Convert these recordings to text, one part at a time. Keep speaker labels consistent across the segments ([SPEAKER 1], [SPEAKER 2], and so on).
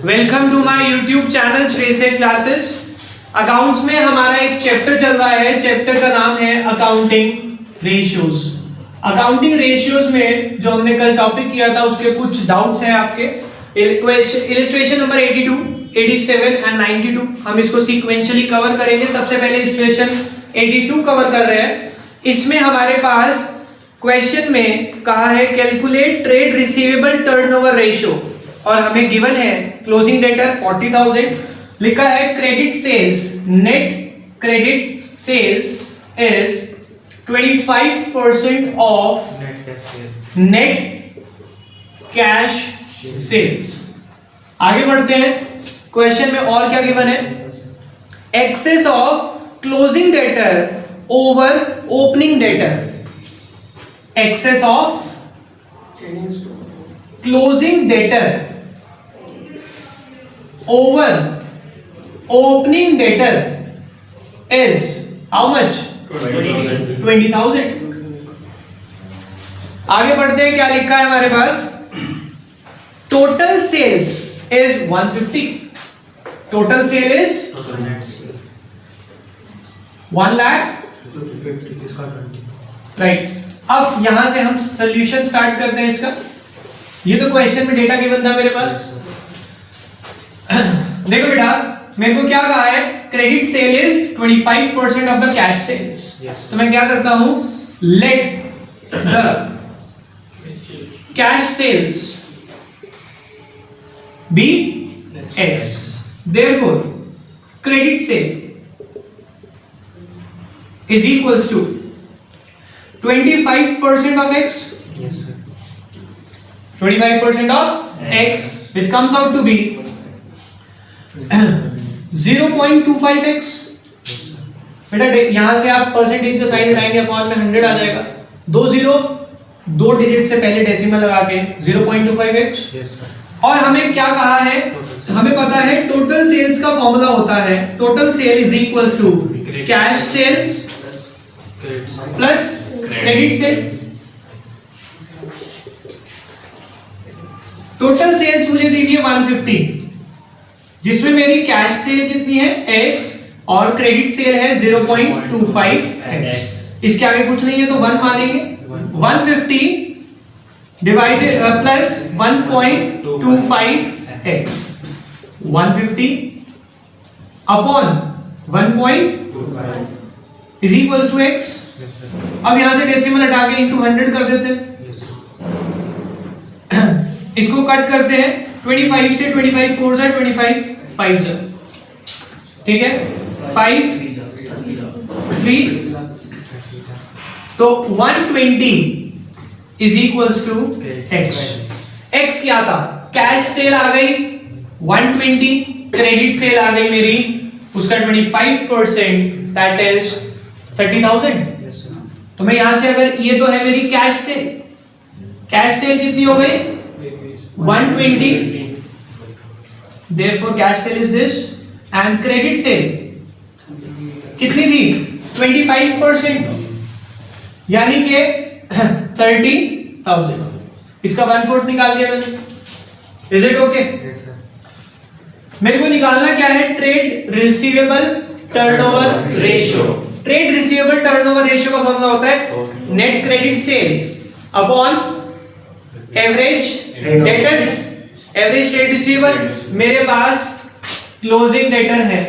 [SPEAKER 1] Welcome to my YouTube channel Shreyas classes. Accounts में हमारा एक चैप्टर चल रहा है। चैप्टर का नाम है अकाउंटिंग रेशियोज। अकाउंटिंग रेशियोज में जो हमने कल टॉपिक किया था उसके कुछ डाउट्स हैं आपके। इलिस्ट्रेशन नंबर 82, 87 एंड 92 हम इसको सीक्वेंशियली कवर करेंगे। सबसे पहले इलिस्ट्रेशन 82 कवर कर रहे हैं। इसमें हमारे पास क्वेश्चन में कहा है calculate trade receivable turnover ratio और हमें गिवन है क्लोजिंग डेटर 40,000, लिखा है credit sales, net credit sales is 25% of net cash sales. आगे बढ़ते हैं। क्वेश्चन में और क्या गिवन है? Excess of closing debtor over opening debtor. Excess of closing debtor over opening debtor is how much? 20,000। आगे बढ़ते हैं। क्या लिखा है हमारे पास? Total sales is 150। Total sale is 1 lakh, right. अब यहां से हम सॉल्यूशन स्टार्ट करते हैं इसका। ये तो क्वेश्चन में डेटा गिवन था मेरे पास। देखो बेटा, मेरे को क्या कहा है? Credit sale is 25% of the cash sales. तो मैं क्या करता हूं? Let the cash sales be x. Therefore credit sale is equals to 25% of x. 25% of x which comes out to be 0.25x। बेटा यहां से आप परसेंटेज का साइन हटाएंगे, अपॉन में 100 आ जाएगा। 2 डिजिट से पहले डेसिमल लगा के 0.25x। और हमें क्या कहा है? हमें पता है टोटल सेल्स का फॉर्मूला होता है total sale is equals to cash sales plus credit sale. Total sales मुझे दी है 150, जिसमें मेरी कैश सेल कितनी है? x और क्रेडिट सेल है 0.25x। इसके आगे कुछ नहीं है तो 1 मानेंगे। 150 divided plus 1.25x। 150 upon 1.25 is equals to x। अब यहां से डेसिमल हटा के इनटू 100 कर देते हैं। इसको कट करते हैं। 25 से 25 4 जा 25 5 जा, ठीक है। 5 3 तो 120 is equals to x। x क्या था? कैश सेल आ गई 120, क्रेडिट सेल आ गई मेरी उसका 25%, दैट इज 30,000। तो मैं यहां से अगर ये तो है मेरी कैश सेल, कैश सेल कितनी हो गई? 120। Therefore cash sale is this and credit sale कितनी थी? 25%, यानी कि 30,000। इसका 1/4 निकाल दिया मैंने। Is it okay? Yes sir। मेरे को निकालना क्या है? Trade receivable turnover ratio. Trade receivable turnover ratio का फॉर्मूला होता है net credit sales upon average debtors. Average trade receivable, मेरे पास क्लोजिंग डेटर है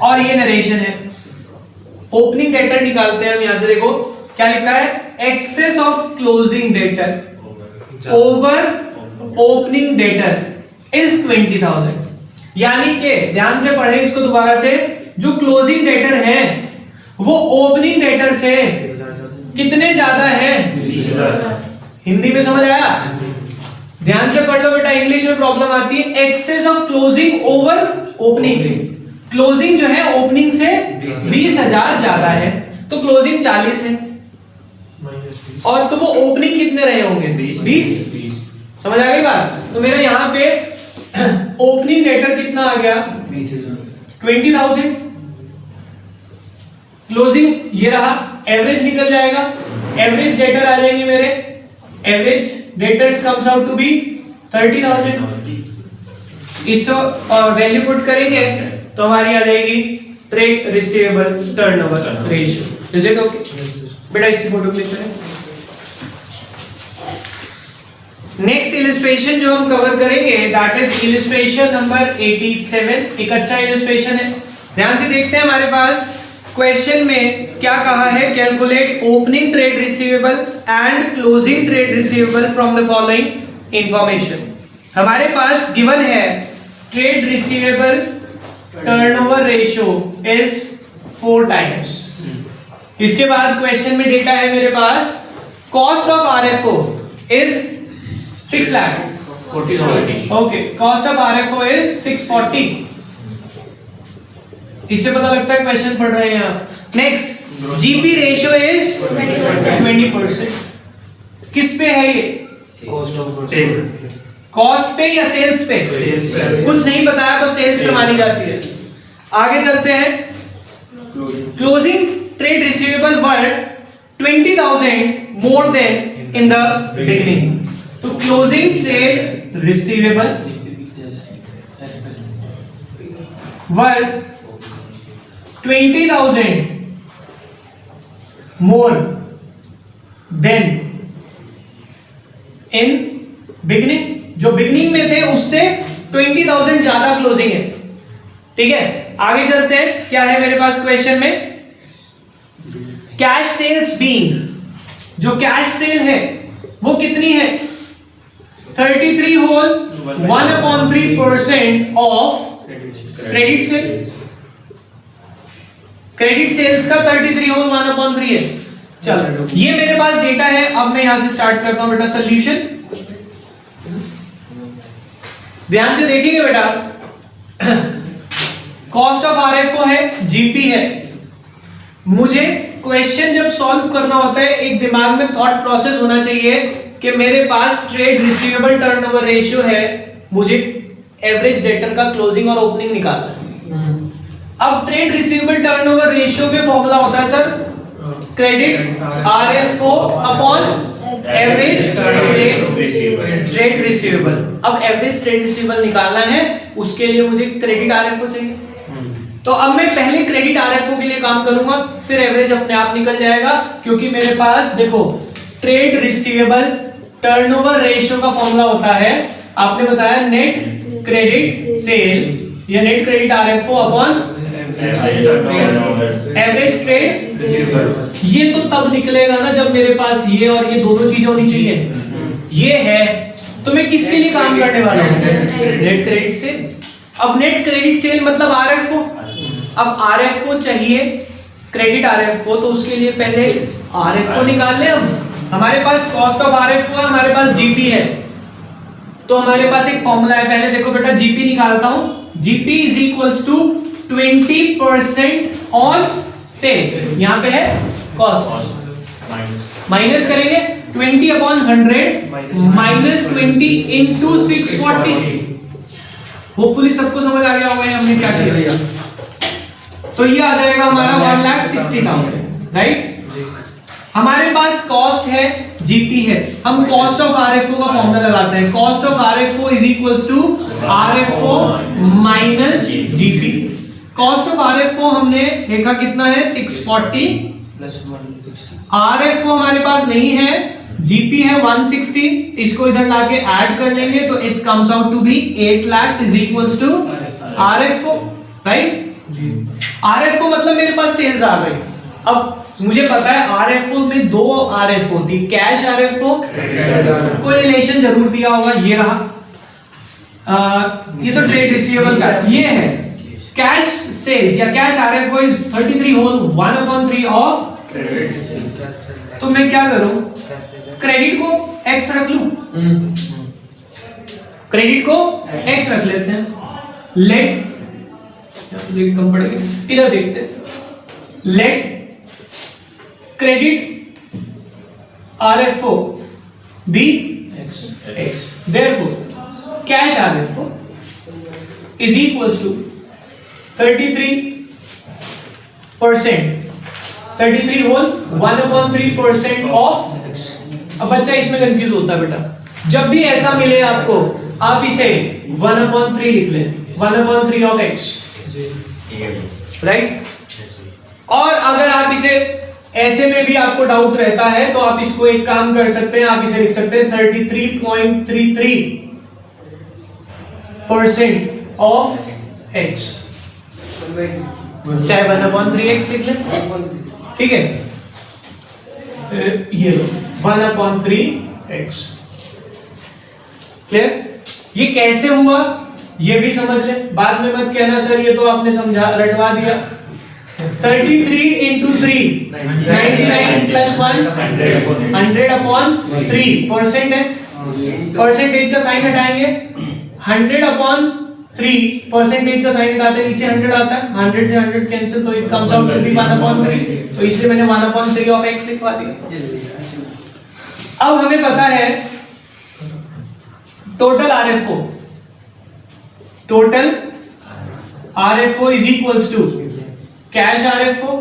[SPEAKER 1] और ये नरेशन है। ओपनिंग डेटर निकालते हैं हम यहां से। देखो क्या लिखा है? Excess of closing debtor over opening debtor is 20,000। यानी कि ध्यान से पढ़े इसको दोबारा से। जो क्लोजिंग डेटर है वो ओपनिंग डेटर से कितने ज्यादा है? 20,000। हिंदी में समझ आया? ध्यान से पढ़ लो बेटा, इंग्लिश में प्रॉब्लम आती है। Excess of closing over opening. Closing जो है ओपनिंग से 20,000 ज्यादा है, तो क्लोजिंग 40 है और तो वो ओपनिंग कितने रहे होंगे? 20। समझ आ गई बात? तो मेरा यहां पे ओपनिंग डेटर कितना आ गया? 20,000। क्लोजिंग ये रहा, एवरेज निकल जाएगा। एवरेज डेटर आ जाएंगे मेरे। Average debtors comes out to be 30,000। इसको वैल्यू पुट करेंगे तो हमारी आ जाएगी trade receivable turnover ratio. Is it okay? बेटा इसकी फोटो क्लिक करें। नेक्स्ट इलस्ट्रेशन जो हम कवर करेंगे दैट इज इलस्ट्रेशन नंबर 87। एक अच्छा इलस्ट्रेशन है, ध्यान से देखते हैं। हमारे पास क्वेश्चन में क्या कहा है, calculate opening trade receivable and closing trade receivable from the following information. हमारे पास गिवन है trade receivable turnover ratio is 4 times. इसके बाद क्वेश्चन में डेटा है मेरे पास cost of RFO is 6 lakh. Okay, cost of RFO is 640। इससे पता लगता है क्वेश्चन पढ़ रहे हैं आप। Next, GP ratio is 20%। किस पे है ये? कॉस्ट पे या सेल्स पे? कुछ नहीं बताया तो सेल्स पे मानी जाती है। आगे चलते हैं। Closing trade receivable were 20,000 more than in the beginning. तो closing trade receivable were 20,000 more than in beginning. जो बिगिनिंग में थे उससे 20,000 ज्यादा क्लोजिंग है। ठीक है, आगे चलते हैं। क्या है मेरे पास क्वेश्चन में? कैश सेल्स बीइंग, जो कैश सेल है वो कितनी है? 33 whole 1/3% of credit sale. Credit sales का 33 होल 1/3 है। चलो, ये मेरे पास डेटा है। अब मैं यहां से स्टार्ट करता हूं बेटा सोल्यूशन। ध्यान से देखिए बेटा, कॉस्ट ऑफ आरएफओ है, जीपी है। मुझे क्वेश्चन जब सॉल्व करना होता है एक दिमाग में थॉट प्रोसेस होना चाहिए कि मेरे पास ट्रेड रिसीवेबल टर्नओवर रेशियो है, मुझे एवरेज डेटर का क्लोजिंग और ओपनिंग निकालना है। अब ट्रेड रिसीवेबल टर्नओवर रेशियो में फॉर्मूला होता है sir credit RFO upon average trade receivable. अब एवरेज ट्रेड रिसीवेबल निकालना है, उसके लिए मुझे क्रेडिट आरएफओ चाहिए। तो अब मैं पहले क्रेडिट आरएफओ के लिए काम करूंगा, फिर एवरेज अपने आप निकल जाएगा। क्योंकि मेरे पास देखो ट्रेड रिसीवेबल टर्नओवर रेशियो का फॉर्मूला होता है, आपने बताया नेट क्रेडिट सेल या net credit RFO upon average trade. ये तो तब निकलेगा ना जब मेरे पास ये और ये दोनों चीजें होनी चाहिए। ये है तो मैं किसके लिए काम करने वाला हूं? Net credit sale. अब नेट क्रेडिट सेल मतलब आरएफओ। अब आरएफओ चाहिए क्रेडिट आरएफओ, तो उसके लिए पहले आरएफओ निकाल ले। हमारे पास कॉस्ट ऑफ आरएफओ है, हमारे पास जीपी है, तो हमारे पास एक फॉर्मूला है। पहले देखो बेटा जीपी निकालता हूं। GP is equals to 20% on sale. यहां पे है कॉस्ट, माइनस करेंगे 20 अपॉन 100 माइनस 20 इंटू 640। होपफुली सबको समझ आ गया होगा ये हमने क्या किया। तो ये आ जाएगा हमारा 1,60,000, राइट। हमारे पास कॉस्ट है, जीपी है, हम कॉस्ट ऑफ आरएफओ का फॉर्मूला लगाते हैं। Cost of RFO is equals to RFO minus GP. Cost of RFO हमने देखा कितना है 640 प्लस 160। आरएफओ हमारे पास नहीं है, जीपी है 160। इसको इधर लाके ऐड कर लेंगे तो it comes out to be 8 lakh is equals to RFO, right. RFO मतलब मेरे पास सेल्स आ गई। अब मुझे पता है आरएफओ में 2 आरएफओ थी, कैश आरएफओ, कोई रिलेशन जरूर दिया होगा, ये रहा। ये तो ट्रेड रिसीवेबल का ये है। कैश सेल्स या cash RFO is 33 whole 1/3 of तो मैं क्या करूं, क्रेडिट को x रख लूं, क्रेडिट को x रख लेते हैं। लेट कम पड़ेगा, इधर देखते हैं। Let credit RFO be x, therefore cash RFO is equals to 33 whole 1/3% of. अब बच्चा इसमें कंफ्यूज होता है बेटा, जब भी ऐसा मिले आपको आप इसे 1/3 लिख लें, 1/3 ऑफ x, राइट। और अगर आप इसे ऐसे में भी आपको डाउट रहता है तो आप इसको एक काम कर सकते हैं, आप इसे लिख सकते हैं 33.33% ऑफ x, चाहे 1/3x लिख लें, ठीक है। ये 1/3x, क्लियर। ये कैसे हुआ ये भी समझ ले, बाद में मत कहना सर ये तो आपने समझा रटवा दिया। 33 into 3 99 plus 1 100/3% है, परसेंटेज का साइन हटाएंगे, 100/3 परसेंटेज का साइन हटाते नीचे 100 आता है, 100 से 100 कैंसिल, तो it comes out to be 1/3, तो इसलिए मैंने 1/3 ऑफ x लिखवा दिया। अब हमें पता है total RFO is equals to cash RFO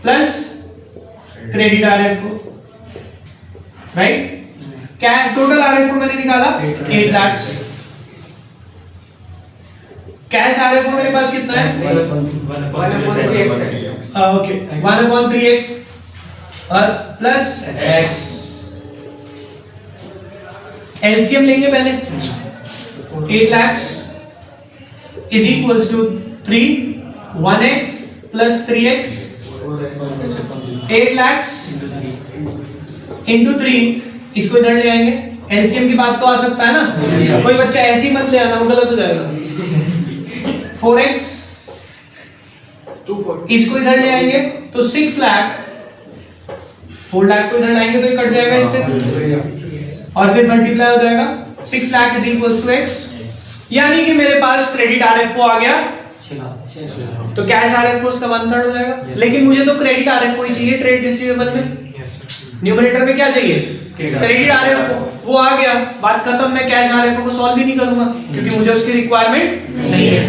[SPEAKER 1] plus credit RFO, right. क्या टोटल RFO मैंने निकाला 8 लाख, कैश RFO मेरे पास कितना है 1/3x और प्लस x, एलसीएम लेंगे पहले, 8 lakh is equals to 3 1x plus 3x, 8 lakh into 3, इसको इधर ले आएंगे, एलसीएम की बात तो आ सकता है ना, कोई बच्चा ऐसे ही मत ले आना, वो गलत हो जाएगा। 4x, इसको इधर ले आएंगे तो 6 लाख, 4 लाख को इधर लाएंगे तो ये कट जाएगा इससे, और फिर मल्टीप्लाई हो जाएगा 6 lakh is equals to x, यानी कि मेरे पास क्रेडिट RFO आ गया, तो कैश RFO उसका 1/3 हो जाएगा। लेकिन मुझे तो क्रेडिट RFO ही चाहिए ट्रेड रिसीवेबल में, न्यूमरेटर में क्या चाहिए क्रेडिट RFO, वो आ गया, बात खत्म। मैं कैश RFO को सॉल्व भी नहीं करूंगा क्योंकि मुझे उसकी रिक्वायरमेंट नहीं है।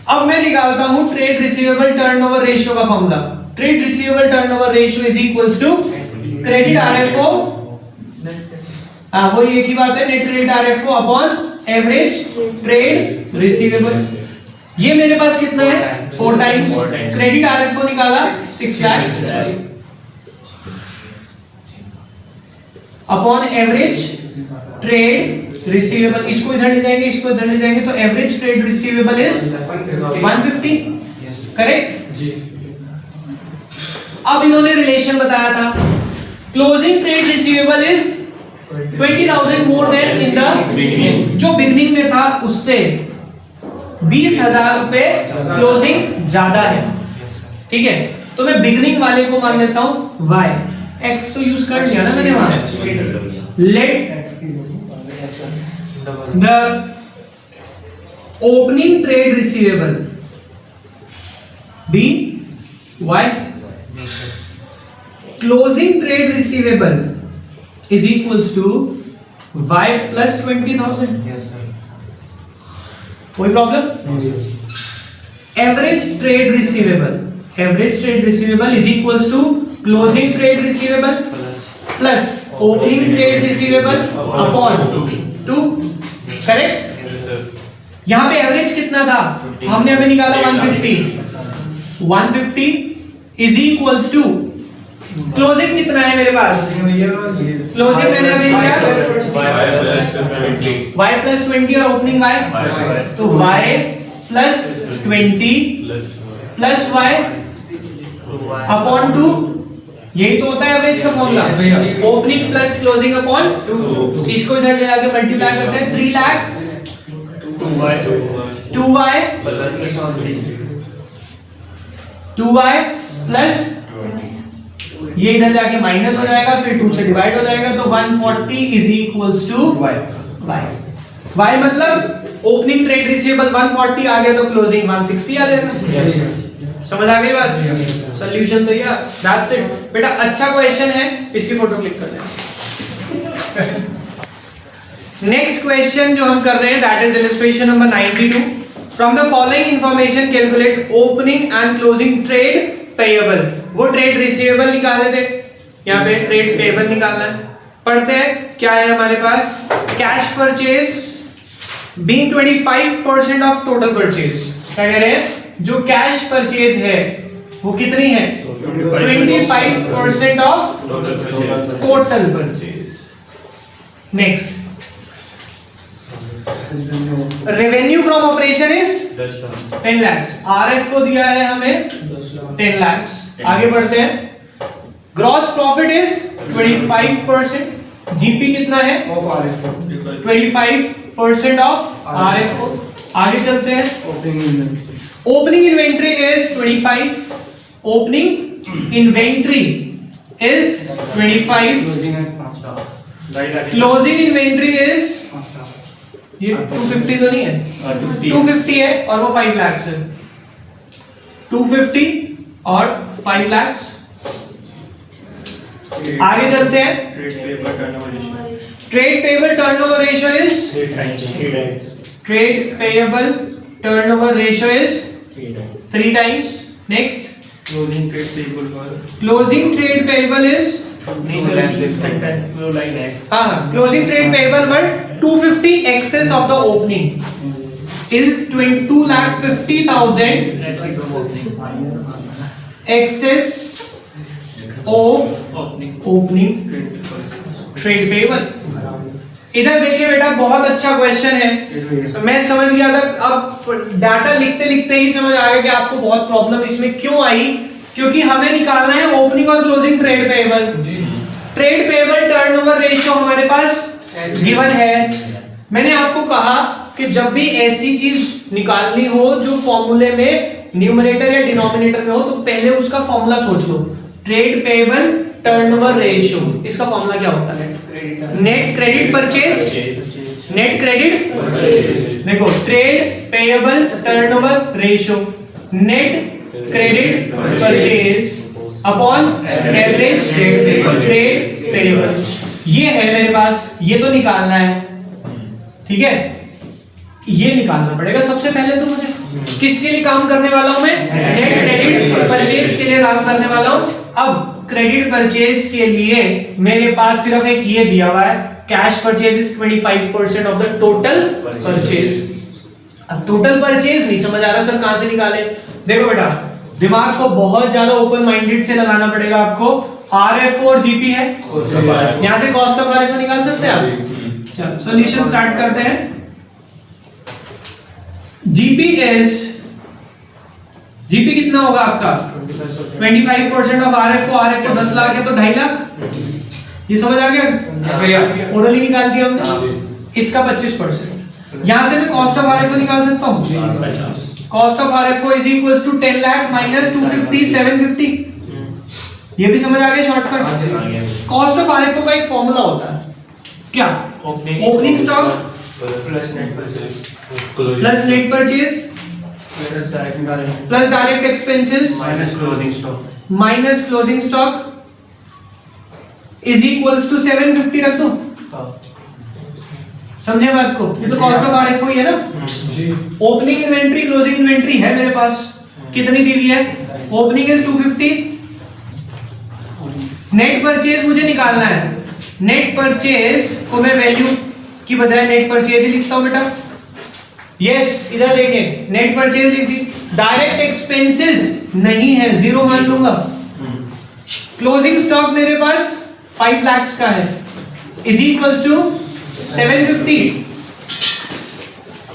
[SPEAKER 1] अब मैं निकालता हूं ट्रेड रिसीवेबल टर्नओवर रेशियो का formula. Trade receivable turnover ratio is equals to credit RFO, वो एक ही बात है, net credit RFO upon average trade receivable. ये मेरे पास कितना है 4 टाइम्स, क्रेडिट RFO निकाला 6 lakh upon average trade receivable, इसको इधर ले जाएंगे, इसको इधर ले जाएंगे, तो average trade receivable is 150, correct जी। अब इन्होंने रिलेशन बताया था, closing trade receivable is 20,000 more than in the beginning, जो बिगिनिंग में था उससे 20,000 रुपए क्लोजिंग ज्यादा है, ठीक है। तो मैं बिगिनिंग वाले को मान लेता हूं y, x तो यूज कर लिया ना मैंने वहां, let the opening trade receivable be y, closing trade receivable is equals to y plus 20,000, yes sir, कोई problem? Average trade receivable is equals to closing trade receivable plus opening trade receivable upon 2, correct. यहां पे average कितना था 50, हमने अभी निकाला 150 is equals to closing कितना है मेरे पास, क्लोजिंग मैंने अभी लिया y plus 20 और ओपनिंग y, तो y plus 20 plus y upon 2, यही तो होता है एवरेज का formula, opening plus closing upon 2। इसको इधर ले जाके मल्टीप्लाई करते हैं, 3 लाख 2y प्लस ये इधर जाके माइनस हो जाएगा, फिर 2 से डिवाइड हो जाएगा, तो 140 इज इक्वल्स टू y मतलब ओपनिंग ट्रेड रिसीवेबल 140 आ गया तो क्लोजिंग 160 आ जाएगा। समझ आ गई बात? सॉल्यूशन तो यार दैट्स इट बेटा। अच्छा क्वेश्चन है, इसकी फोटो क्लिक कर लेना। नेक्स्ट क्वेश्चन जो हम कर रहे हैं that is illustration number 92। From the following information calculate opening and closing trade payable. वो ट्रेड रिसीवेबल निकाले थे, यहाँ पे ट्रेड पेएबल निकालना है। पढ़ते हैं क्या है हमारे पास। Cash purchase being 25% of total purchase. क्या कह रहे हैं, जो कैश परचेज है वो कितनी है, 25% of total purchase. Next, revenue from operation is 10 lakhs। RFO दिया है हमें 10 lakhs। आगे बढ़ते हैं, ग्रॉस प्रॉफिट इज 25%। जीपी कितना है, 25% ऑफ RFO। आगे चलते हैं, opening inventory is 25। Opening inventory is 25। Closing inventory is, ये 250 तो नहीं है, 250 है और वो 5 lakhs है। 250 और 5 lakhs। आगे चलते हैं, trade payable turnover ratio is, trade payable turnover ratio is 3 times। Next, closing trade payable is, हाँ, closing trade payable but 250 excess of the opening is 2,50,000 excess of opening trade payable। इधर देखिए बेटा, बहुत अच्छा question है। मैं समझ गया था, अब डाटा लिखते लिखते ही समझ आ गया कि आपको बहुत प्रॉब्लम इसमें क्यों आई, क्योंकि हमें निकालना है ओपनिंग और closing trade payable. Trade payable turnover ratio हमारे पास गिवन है। मैंने आपको कहा कि जब भी ऐसी चीज निकालनी हो जो फॉर्मूले में न्यूमरेटर या डिनोमिनेटर में हो, तो पहले उसका फॉर्मूला सोच लो। ट्रेड पेबल टर्नओवर रेशियो, इसका फॉर्मूला क्या होता है, net credit purchase, net credit. देखो, trade payable turnover ratio, net credit purchase upon average trade payable. ये है मेरे पास, ये तो निकालना है, ठीक है, ये निकालना पड़ेगा सबसे पहले। तो मुझे किसके लिए काम करने वाला हूं मैं, नेट क्रेडिट परचेज के लिए काम करने वाला हूं। अब क्रेडिट परचेज के लिए मेरे पास सिर्फ एक ये दिया हुआ है, cash purchase is 25% of the total purchase. अब टोटल परचेज नहीं समझ आ रहा सर कहां से निकाले। देखो बेटा, दिमाग को बहुत ज्यादा ओपन माइंडेड से लगाना पड़ेगा आपको। RFO और GP है, यहां से कॉस्ट ऑफ RFO निकाल सकते हैं आप। चलो सॉल्यूशन स्टार्ट करते हैं। GP कितना होगा आपका, 25% ऑफ RFO 10 लाख है तो 2.5 लाख। ये समझ आ गया, ओरली निकाल दिया हमने। इसका 25%, यहां से मैं कॉस्ट ऑफ RFO निकाल सकता हूं। Cost of RFO is equals to 10 lakh minus 250 750। ये भी समझ आ गया शॉर्टकट। कॉस्ट ऑफ RFO का एक फॉर्मूला होता है, क्या, opening stock plus net purchase plus direct expenses minus closing stock is equals to 750 रख दो। समझे बात को, ये तो कॉस्ट ऑफ RFO ही है ना जी। ओपनिंग इन्वेंट्री क्लोजिंग इन्वेंट्री है मेरे पास, कितनी दी हुई है, ओपनिंग इज 250। नेट परचेज मुझे निकालना है, नेट परचेज को मैं वैल्यू की बजाय नेट परचेज ही लिखता हूं बेटा। यस, इधर देखें, नेट परचेज लिख दी। डायरेक्ट एक्सपेंसेस नहीं है, 0 मान लूंगा। क्लोजिंग स्टॉक मेरे पास 5 lakhs का है, इज इक्वल्स टू 750।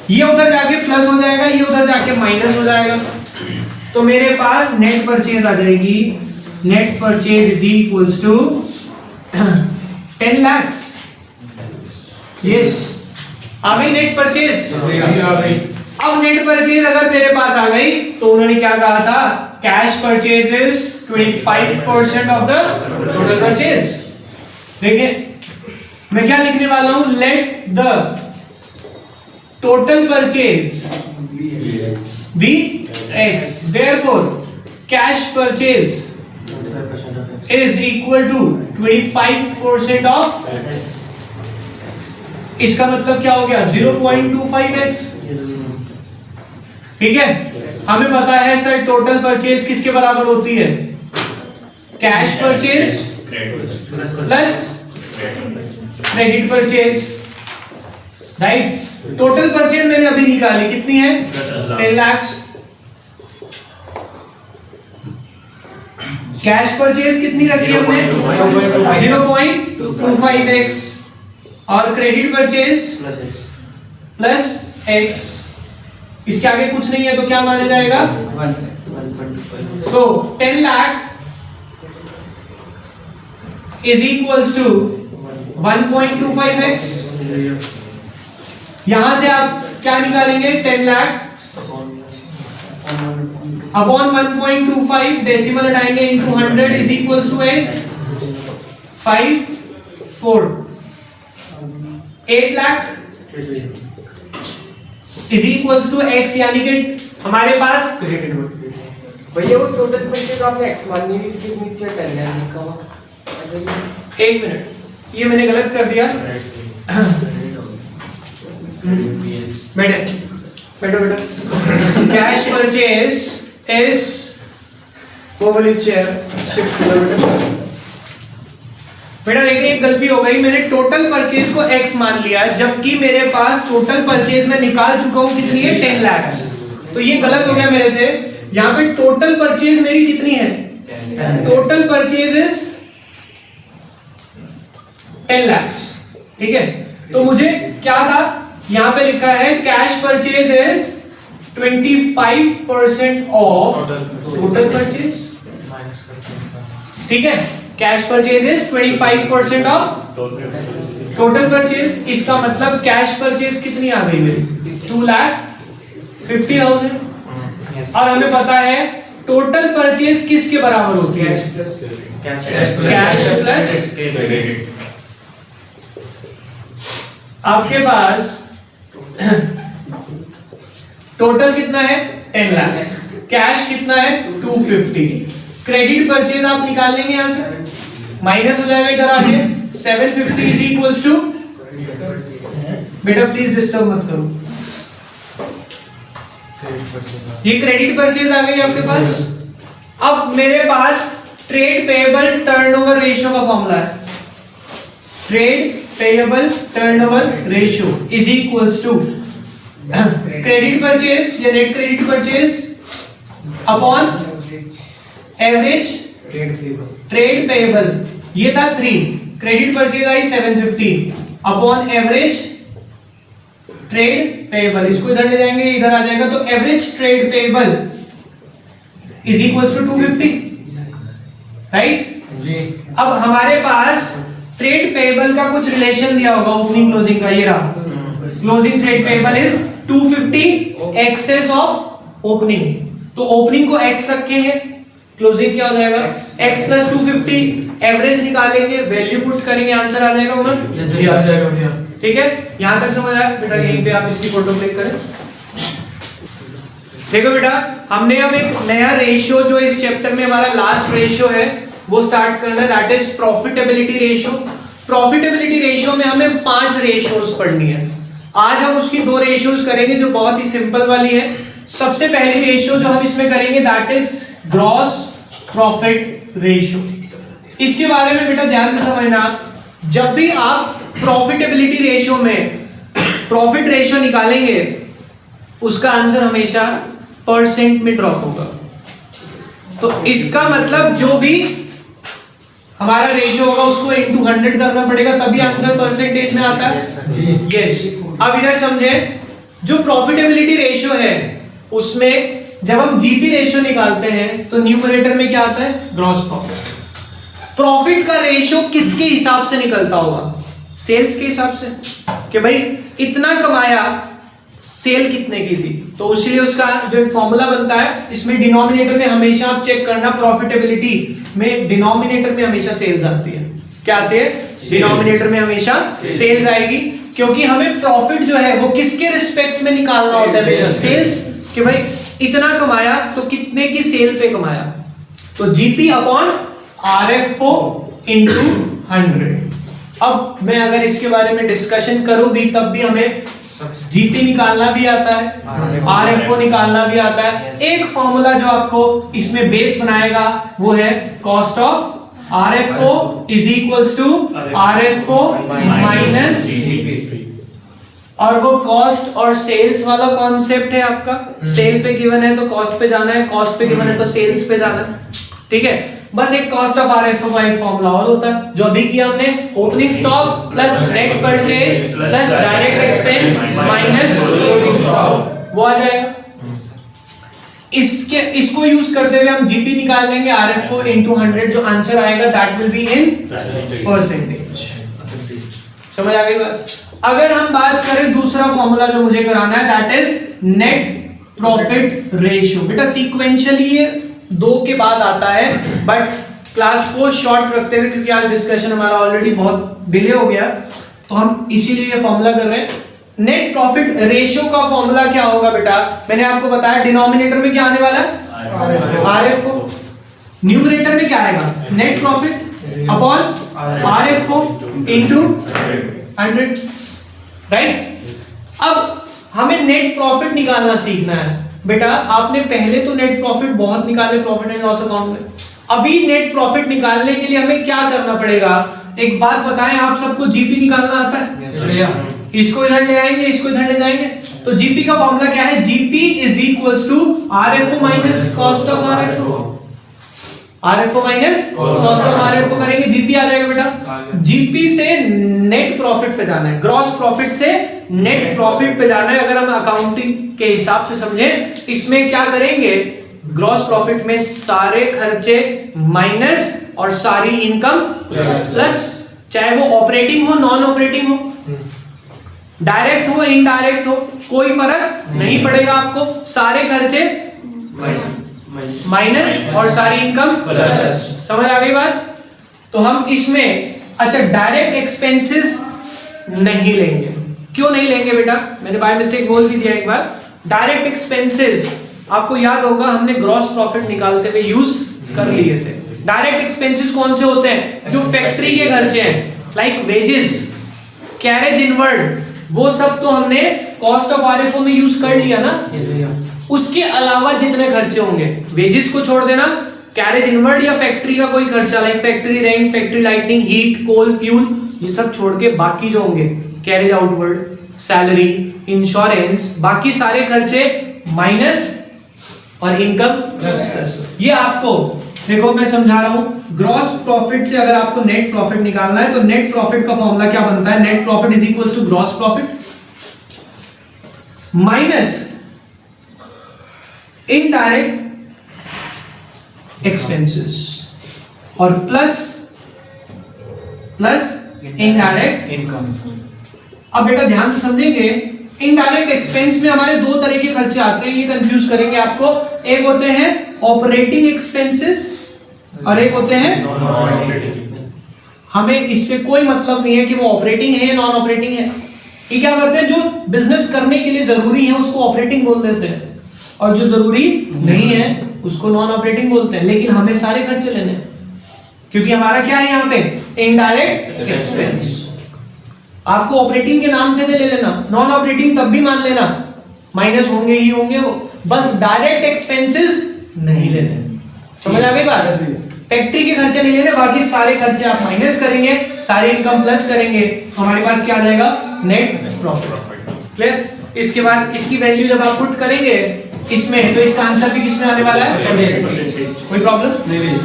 [SPEAKER 1] ये उधर जाके प्लस हो जाएगा, ये उधर जाके माइनस हो जाएगा, तो मेरे पास नेट परचेज आ जाएगी। Net purchase is equals to 10 lakhs। Yes, आ गई नेट परचेज। अब नेट परचेज अगर मेरे पास आ गई तो उन्होंने क्या कहा था, cash purchase is 25% of the total purchase. देखिए मैं क्या लिखने वाला हूं, let the total purchase be x, therefore cash purchase is equal to 25% of. इसका मतलब क्या हो गया, 0.25x। ठीक है, हमें पता है सर टोटल परचेज किसके बराबर होती है, cash purchase plus credit purchase, right. Total purchase मैंने अभी निकाली, कितनी है? 10 लाख। कैश परचेज कितनी रखी हमने? 0.25x, और क्रेडिट परचेज प्लस x, इसके आगे कुछ नहीं है तो क्या माना जाएगा? तो 10 lakh is equals to 1.25x। यहां से आप क्या निकालेंगे? 10 लाख अपॉन 1.25, डेसिमल हटाएंगे, into 100 is equals to x 5 4। 8 lakh is equals to x, यानी कि हमारे पास
[SPEAKER 2] भैया वो टोटल परचेज आपने x मानी हुई कितनी थी? 10 लाख लिखा हुआ।
[SPEAKER 1] एक मिनट, ये मैंने गलत कर दिया। बैठो बेटा। कैश परचेज इज, वो वाली चेयर शिफ्ट करो बेटा। देखिए एक गलती हो गई, मैंने टोटल परचेज को x मान लिया, जबकि मेरे पास टोटल परचेज में निकाल चुका हूं कितनी है? 10 लाख। तो ये गलत हो गया मेरे से। यहां पे टोटल परचेज मेरी कितनी है? टोटल परचेज इज 10 लाख, ठीक है। तो मुझे क्या था? यहां पे लिखा है cash purchase is 25% of total purchase, ठीक है। Cash purchase is 25% of total purchase. इसका मतलब कैश परचेज कितनी आ गई मेरी? 2,50,000। और हमें पता है टोटल परचेज किसके बराबर होती है? Cash plus credit. आपके पास टोटल कितना है? 10 लाख। कैश कितना है? 250। क्रेडिट परचेज आप निकाल लेंगे, यहां से माइनस हो जाएगा इधर आगे। 750 इज इक्वल्स टू, बेटा प्लीज डिस्टर्ब मत करो, ये क्रेडिट परचेज आ गई आपके पास। अब मेरे पास ट्रेड पेएबल टर्नओवर रेशियो का फॉर्मूला है। Trade payable turnover ratio is equals to credit purchase या net credit purchase upon average trade payable. ये था 3, क्रेडिट परचेज आई 750 अपॉन एवरेज ट्रेड पेएबल। इसको इधर ले जाएंगे, इधर आ जाएगा, तो average trade payable is equals to 250, right जी। अब हमारे पास ट्रेड पेएबल का कुछ रिलेशन दिया होगा ओपनिंग क्लोजिंग का, ये रहा। Closing trade payable is 250 excess of opening, तो ओपनिंग को x रखेंगे, क्लोजिंग क्या हो जाएगा? x plus 250। एवरेज निकालेंगे, वैल्यू पुट करेंगे, आंसर आ जाएगा उमर
[SPEAKER 3] जी, आ जाएगा भैया।
[SPEAKER 1] ठीक है, यहां तक समझ आया बेटा? यहीं पे आप इसकी फोटो क्लिक करें। देखो बेटा, हमने अब एक नया रेशियो, जो इस चैप्टर में हमारा लास्ट रेशियो है, वो स्टार्ट करना है, that is profitability ratio. Profitability ratio में हमें 5 रेशियोज पढ़नी है। आज हम उसकी 2 रेशियोज करेंगे जो बहुत ही सिंपल वाली है। सबसे पहली रेशियो जो हम इसमें करेंगे that is gross profit ratio. इसके बारे में बेटा ध्यान से समझना, जब भी आप प्रॉफिटेबिलिटी रेशियो में प्रॉफिट रेशियो निकालेंगे, उसका आंसर हमेशा परसेंट में ड्रॉप होगा। तो इसका मतलब जो भी हमारा रेशियो होगा उसको इनटू 100 करना पड़ेगा, तभी आंसर परसेंटेज में आता है। यस। अब इधर समझे, जो प्रॉफिटेबिलिटी रेशियो है उसमें जब हम जीपी रेशियो निकालते हैं तो न्यूमरेटर में क्या आता है? Gross profit. प्रॉफिट का रेशियो किसके हिसाब से निकलता होगा? सेल्स के हिसाब से, कि भाई इतना कमाया, सेल कितने की थी, तो इसलिए उसका जो फॉर्मूला बनता है, इसमें डिनोमिनेटर में हमेशा आप चेक करना, प्रॉफिटेबिलिटी में डिनोमिनेटर में हमेशा सेल्स आती है। क्या आती है? डिनोमिनेटर में हमेशा सेल्स आएगी, क्योंकि हमें प्रॉफिट जो है वो किसके रिस्पेक्ट में निकालना होता है? हमेशा सेल्स, कि भाई इतना कमाया तो कितने की सेल पे कमाया, तो जीपी अपॉन आरएफओ इनटू 100। अब मैं अगर इसके बारे में डिस्कशन करूं भी, तब भी हमें जीपी निकालना भी आता है, आरएफओ निकालना भी आता है। एक फॉर्मूला जो आपको इसमें बेस बनाएगा वो है cost of RFO is equals to RFO minus और वो कॉस्ट और सेल्स वाला कॉन्सेप्ट है आपका। सेल पे गिवन है तो कॉस्ट पे जाना है, कॉस्ट पे गिवन है तो सेल्स पे जाना है, ठीक है। बस एक कॉस्ट ऑफ RFO का एक फॉर्मूला और होता है जो अभी किया हमने, opening stock plus net purchase plus direct expense minus closing stock, वो आ जाएगा। इसको यूज करते हुए हम जीपी निकाल लेंगे, RFO into 100 जो आंसर आएगा that will be in percentage. समझ आ गई बात। अगर हम बात करें दूसरा फॉर्मूला जो मुझे कराना है that is net profit ratio. बेटा सीक्वेंशियली ये दो के बाद आता है बट क्लास को शॉर्ट रखते हुए, क्योंकि आज डिस्कशन हमारा ऑलरेडी बहुत डिले हो गया तो हम इसीलिए ये फॉर्मूला कर रहे हैं। नेट प्रॉफिट रेशियो का फॉर्मूला क्या होगा बेटा, मैंने आपको बताया डिनोमिनेटर में क्या आने वाला है RFO, न्यूमरेटर में क्या आएगा net profit upon RFO into 100, right. अब हमें नेट प्रॉफिट निकालना सीखना है बेटा। आपने पहले तो नेट प्रॉफिट बहुत निकाले प्रॉफिट एंड लॉस अकाउंट में, अभी नेट प्रॉफिट निकालने के लिए हमें क्या करना पड़ेगा, एक बात बताएं, आप सबको जीपी निकालना आता है? इसको इधर ले आएंगे, इसको इधर ले जाएंगे, तो जीपी का फॉर्मूला क्या है, GP is equals to RFO minus cost of RFO, RFO minus cost of RFO करेंगे, जीपी आ जाएगा बेटा। जीपी से नेट प्रॉफिट पे जाना है, ग्रॉस प्रॉफिट से नेट प्रॉफिट पे जाना है। अगर हम अकाउंटिंग के हिसाब से समझें, इसमें क्या करेंगे, ग्रॉस प्रॉफिट में सारे खर्चे माइनस और सारी इनकम प्लस, चाहे वो ऑपरेटिंग हो नॉन ऑपरेटिंग हो, डायरेक्ट हो इनडायरेक्ट हो, कोई फर्क नहीं पड़ेगा आपको, सारे खर्चे माइनस और सारी इनकम प्लस। समझ आ गई बात। तो हम इसमें अच्छा डायरेक्ट एक्सपेंसेस नहीं लेंगे। क्यों नहीं लेंगे बेटा, मैंने बाय मिस्टेक बोल भी दिया एक बार। डायरेक्ट एक्सपेंसेस आपको याद होगा हमने ग्रॉस प्रॉफिट निकालते हुए यूज कर लिए थे। डायरेक्ट एक्सपेंसेस कौन से होते हैं, जो फैक्ट्री के खर्चे हैं, लाइक वेजेस, कैरेज इनवर्ड, वो सब तो हमने कॉस्ट ऑफ RFO में यूज कर लिया ना। उसके अलावा जितने खर्चे होंगे, वेजेस को छोड़ देना, कैरेज इनवर्ड या फैक्ट्री का कोई खर्चा like factory rent, factory lighting, heat, coal, fuel, ये सब छोड़ के बाकी जो होंगे, कैरेज आउटवर्ड, सैलरी, इंश्योरेंस, बाकी सारे खर्चे माइनस और इनकम प्लस। ये आपको देखो मैं समझा रहा हूं, ग्रॉस प्रॉफिट से अगर आपको नेट प्रॉफिट निकालना है तो नेट प्रॉफिट का फॉर्मूला क्या बनता है, net profit is equals to gross profit minus indirect expenses और प्लस इनडायरेक्ट इनकम। अब बेटा ध्यान से समझेंगे, इनडायरेक्ट एक्सपेंस में हमारे दो तरह के खर्चे आते हैं, ये कंफ्यूज करेंगे आपको। एक होते हैं ऑपरेटिंग एक्सपेंसेस और एक होते हैं नॉन ऑपरेटिंग। हमें इससे कोई मतलब नहीं है कि वो ऑपरेटिंग है या नॉन ऑपरेटिंग है। ये क्या करते हैं, जो बिजनेस करने के लिए जरूरी है उसको ऑपरेटिंग बोल देते हैं और जो जरूरी नहीं है उसको नॉन ऑपरेटिंग बोलते हैं। लेकिन हमें सारे खर्चे लेने हैं क्योंकि हमारा क्या है यहाँ पे इनडायरेक्ट एक्सपेंस। आपको ऑपरेटिंग के नाम से ले लेना, नॉन ऑपरेटिंग तब भी मान लेना, माइनस होंगे ही होंगे वो, बस डायरेक्ट एक्सपेंसेस नहीं लेने। समझ आ गई बात। फैक्ट्री के खर्चे नहीं लेने, बाकी सारे खर्चे आप माइनस करेंगे, सारे इनकम प्लस करेंगे, हमारे पास क्या आ जाएगा नेट प्रॉफिट। क्लियर। इसके बाद इसकी वैल्यू जब आप पुट करेंगे इसमें तो इसका आंसर भी किसमें आने वाला है, कोई प्रॉब्लम नहीं।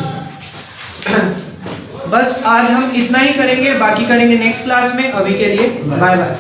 [SPEAKER 1] बस आज हम इतना ही करेंगे, बाकी करेंगे नेक्स्ट क्लास में। अभी के लिए बाय बाय।